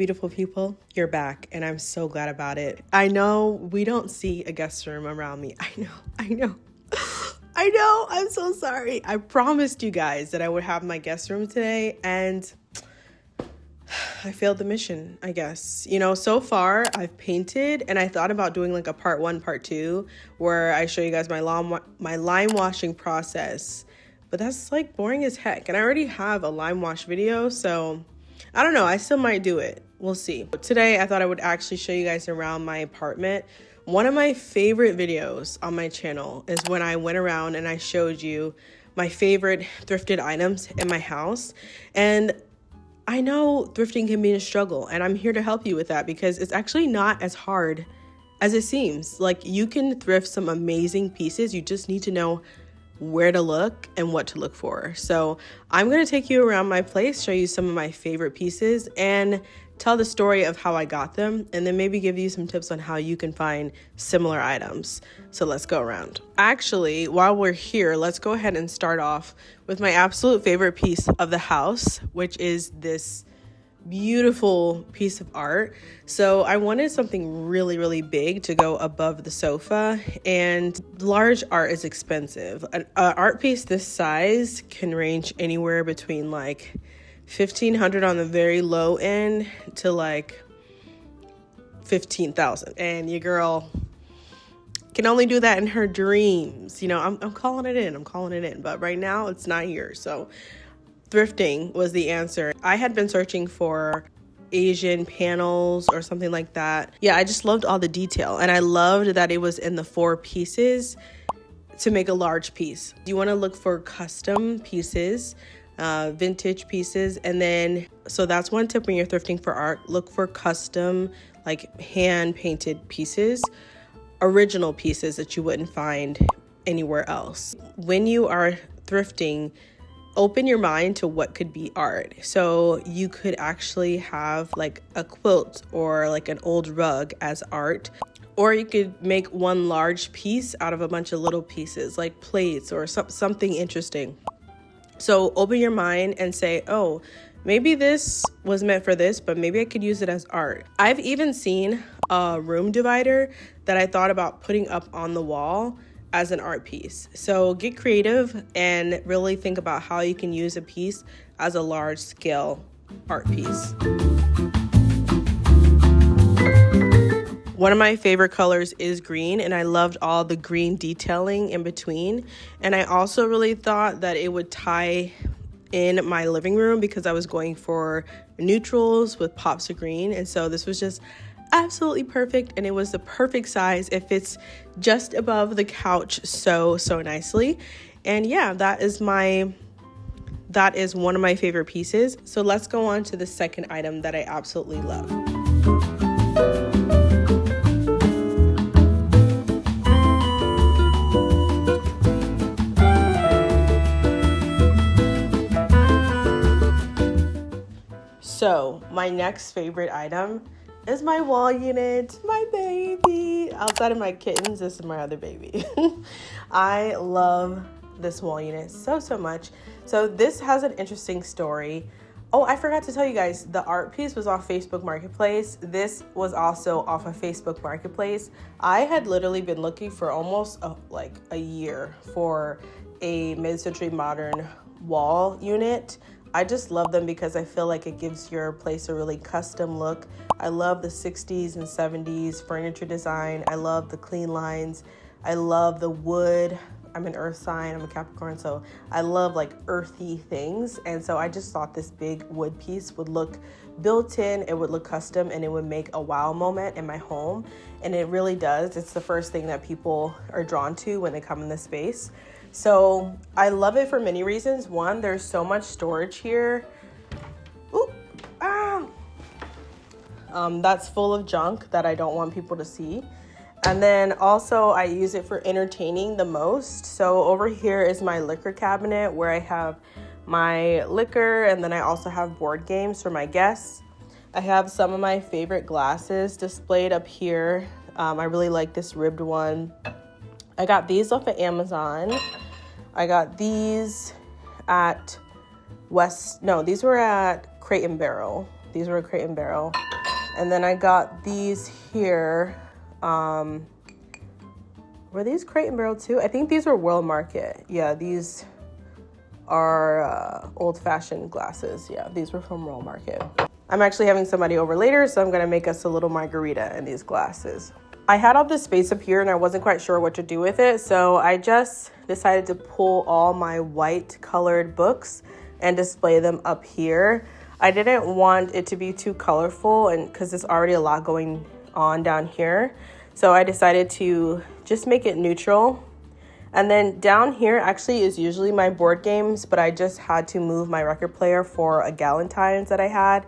beautiful people, you're back, and I'm so glad about it. I know we don't see a guest room around me. I know. I'm so sorry. I promised you guys that I would have my guest room today, and I failed the mission, I guess. You know, so far I've painted, and I thought about doing like a part 1, part 2, where I show you guys my lime washing process. But that's like boring as heck. And I already have a lime wash video, so I don't know. I still might do it. We'll see. Today, I thought I would actually show you guys around my apartment. One of my favorite videos on my channel is when I went around and I showed you my favorite thrifted items in my house. And I know thrifting can be a struggle, and I'm here to help you with that because it's actually not as hard as it seems. Like, you can thrift some amazing pieces. You just need to know where to look and what to look for. So I'm going to take you around my place, show you some of my favorite pieces, and tell the story of how I got them, and then maybe give you some tips on how you can find similar items. So let's go around. Actually, while we're here, let's go ahead and start off with my absolute favorite piece of the house, which is this beautiful piece of art. So I wanted something really, really big to go above the sofa, and large art is expensive. An art piece this size can range anywhere between like $1,500 on the very low end to like $15,000, and your girl can only do that in her dreams. You know, I'm calling it in, but right now it's not here. So thrifting was the answer. I had been searching for Asian panels or something like that. Yeah, I just loved all the detail, and I loved that it was in the 4 pieces to make a large piece. You want to look for custom pieces, vintage pieces, and then so that's one tip when you're thrifting for art. Look for custom, like hand painted pieces, original pieces that you wouldn't find anywhere else. When you are thrifting, open your mind to what could be art. So you could actually have like a quilt or like an old rug as art, or you could make one large piece out of a bunch of little pieces like plates or something interesting. So open your mind and say, oh, maybe this was meant for this, but maybe I could use it as art. I've even seen a room divider that I thought about putting up on the wall as an art piece. So get creative and really think about how you can use a piece as a large scale art piece. One of my favorite colors is green, and I loved all the green detailing in between. And I also really thought that it would tie in my living room because I was going for neutrals with pops of green. And so this was just absolutely perfect, and it was the perfect size. It fits just above the couch so nicely. And yeah, that is one of my favorite pieces. So let's go on to the second item that I absolutely love. So my next favorite item is my wall unit, my baby. Outside of my kittens, this is my other baby. I love this wall unit so much. So this has an interesting story. Oh, I forgot to tell you guys, the art piece was off Facebook Marketplace. This was also off of Facebook Marketplace. I had literally been looking for almost a year for a mid-century modern wall unit. I just love them because I feel like it gives your place a really custom look. I love the 60s and 70s furniture design. I love the clean lines. I love the wood. I'm an earth sign, I'm a Capricorn, so I love like earthy things. And so I just thought this big wood piece would look built in, it would look custom, and it would make a wow moment in my home. And it really does. It's the first thing that people are drawn to when they come in this space. So I love it for many reasons. One, there's so much storage here. Ooh, that's full of junk that I don't want people to see. And then also I use it for entertaining the most. So over here is my liquor cabinet where I have my liquor, and then I also have board games for my guests. I have some of my favorite glasses displayed up here. I really like this ribbed one. I got these off of Amazon. I got these at these were at Crate and Barrel. These were at Crate and Barrel. And then I got these here. Were these Crate and Barrel too? I think these were World Market. Yeah, these are old-fashioned glasses. Yeah, these were from World Market. I'm actually having somebody over later, so I'm gonna make us a little margarita in these glasses. I had all this space up here and I wasn't quite sure what to do with it, so I just decided to pull all my white colored books and display them up here. I didn't want it to be too colorful, and because there's already a lot going on down here, so I decided to just make it neutral. And then down here actually is usually my board games, but I just had to move my record player for a Galentine's that I had.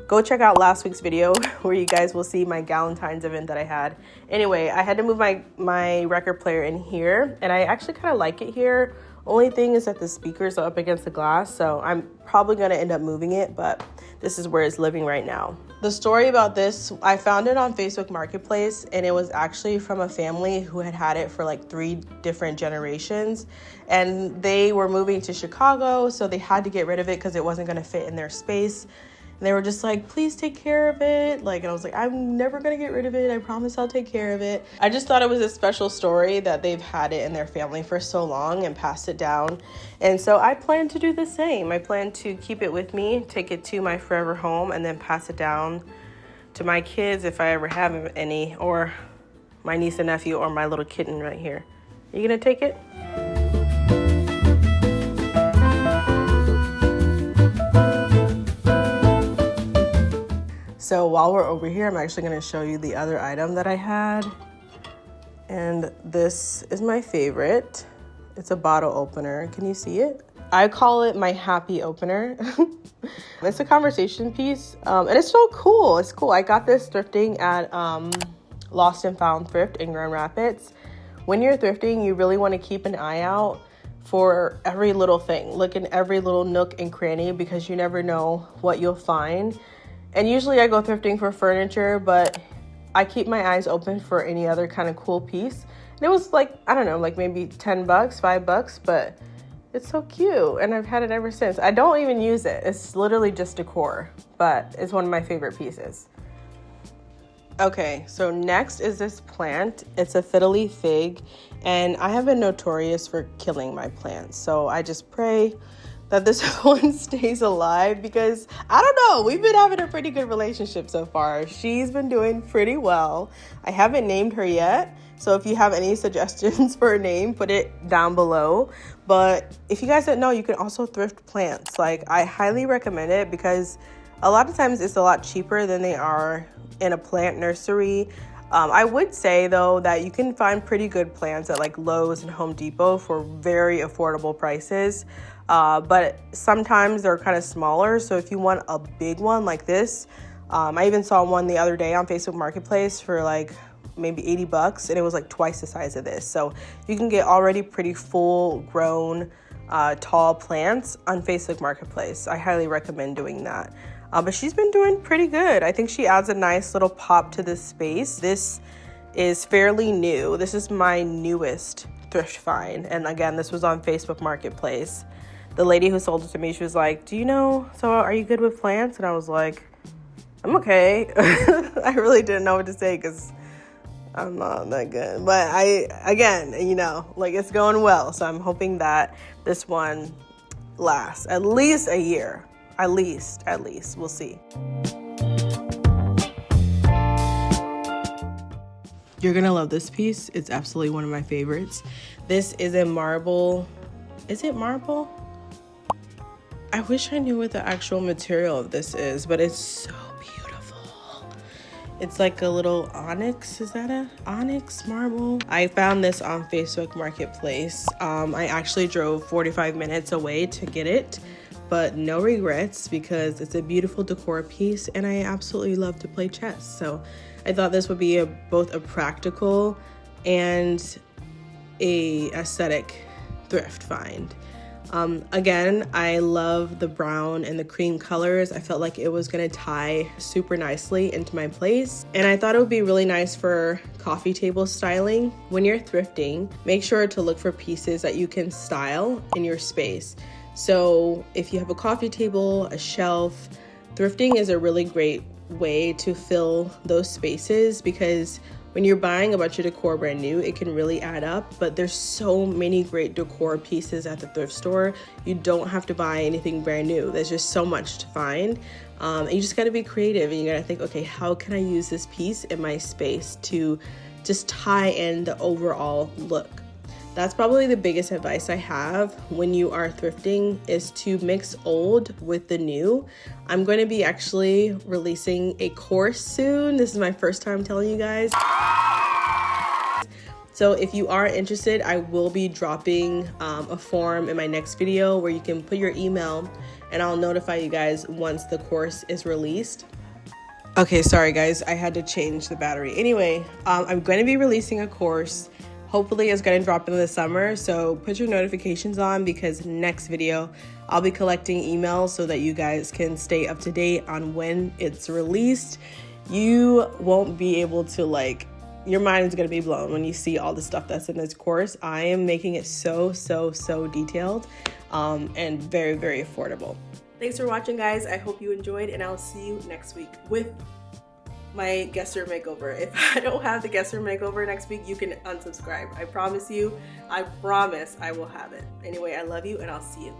Go check out last week's video where you guys will see my Galentine's event that I had. Anyway, I had to move my record player in here, and I actually kind of like it here. Only thing is that the speakers are up against the glass, so I'm probably gonna end up moving it, but this is where it's living right now. The story about this, I found it on Facebook Marketplace, and it was actually from a family who had it for like 3 different generations, and they were moving to Chicago, so they had to get rid of it because it wasn't gonna fit in their space. And they were just like, please take care of it. Like, and I was like, I'm never gonna get rid of it. I promise I'll take care of it. I just thought it was a special story that they've had it in their family for so long and passed it down. And so I plan to do the same. I plan to keep it with me, take it to my forever home, and then pass it down to my kids if I ever have any, or my niece and nephew, or my little kitten right here. Are you gonna take it? So while we're over here, I'm actually gonna show you the other item that I had. And this is my favorite. It's a bottle opener. Can you see it? I call it my happy opener. It's a conversation piece, and it's so cool. It's cool. I got this thrifting at Lost and Found Thrift in Grand Rapids. When you're thrifting, you really wanna keep an eye out for every little thing. Look in every little nook and cranny because you never know what you'll find. And usually I go thrifting for furniture, but I keep my eyes open for any other kind of cool piece. And it was like, I don't know, like maybe $10, $5, but it's so cute. And I've had it ever since. I don't even use it. It's literally just decor, but it's one of my favorite pieces. Okay, so next is this plant. It's a fiddly fig, and I have been notorious for killing my plants. So I just pray that this one stays alive because, I don't know, we've been having a pretty good relationship so far. She's been doing pretty well. I haven't named her yet, so if you have any suggestions for a name, put it down below. But if you guys don't know, you can also thrift plants. Like, I highly recommend it because a lot of times it's a lot cheaper than they are in a plant nursery. I would say though that you can find pretty good plants at like Lowe's and Home Depot for very affordable prices. But sometimes they're kind of smaller. So if you want a big one like this, I even saw one the other day on Facebook Marketplace for like maybe $80, and it was like twice the size of this. So you can get already pretty full grown, tall plants on Facebook Marketplace. I highly recommend doing that. But she's been doing pretty good. I think she adds a nice little pop to this space. This is fairly new. This is my newest thrift find. And again, this was on Facebook Marketplace. The lady who sold it to me, she was like, are you good with plants? And I was like, I'm okay. I really didn't know what to say because I'm not that good. But it's going well. So I'm hoping that this one lasts at least a year. At least. We'll see. You're gonna love this piece. It's absolutely one of my favorites. This is a marble. Is it marble? I wish I knew what the actual material of this is, but it's so beautiful. It's like a little onyx. Is that an onyx marble? I found this on Facebook Marketplace. I actually drove 45 minutes away to get it, but no regrets because it's a beautiful decor piece and I absolutely love to play chess. So I thought this would be both a practical and a aesthetic thrift find. Again, I love the brown and the cream colors. I felt like it was gonna tie super nicely into my place. And I thought it would be really nice for coffee table styling. When you're thrifting, make sure to look for pieces that you can style in your space. So if you have a coffee table, a shelf, thrifting is a really great way to fill those spaces, because when you're buying a bunch of decor brand new, it can really add up, but there's so many great decor pieces at the thrift store. You don't have to buy anything brand new. There's just so much to find. And you just gotta be creative, and you gotta think, okay, how can I use this piece in my space to just tie in the overall look? That's probably the biggest advice I have when you are thrifting, is to mix old with the new. I'm going to be actually releasing a course soon. This is my first time telling you guys. So if you are interested, I will be dropping a form in my next video where you can put your email, and I'll notify you guys once the course is released. Okay, sorry guys, I had to change the battery. Anyway, I'm going to be releasing a course. Hopefully it's going to drop in the summer, so put your notifications on, because next video I'll be collecting emails so that you guys can stay up to date on when it's released. You won't be able to, like, your mind is going to be blown when you see all the stuff that's in this course. I am making it so detailed and very, very affordable. Thanks for watching, guys. I hope you enjoyed, and I'll see you next week with my guest room makeover. If I don't have the guest room makeover next week, you can unsubscribe. I promise you, I promise I will have it. Anyway, I love you, and I'll see you.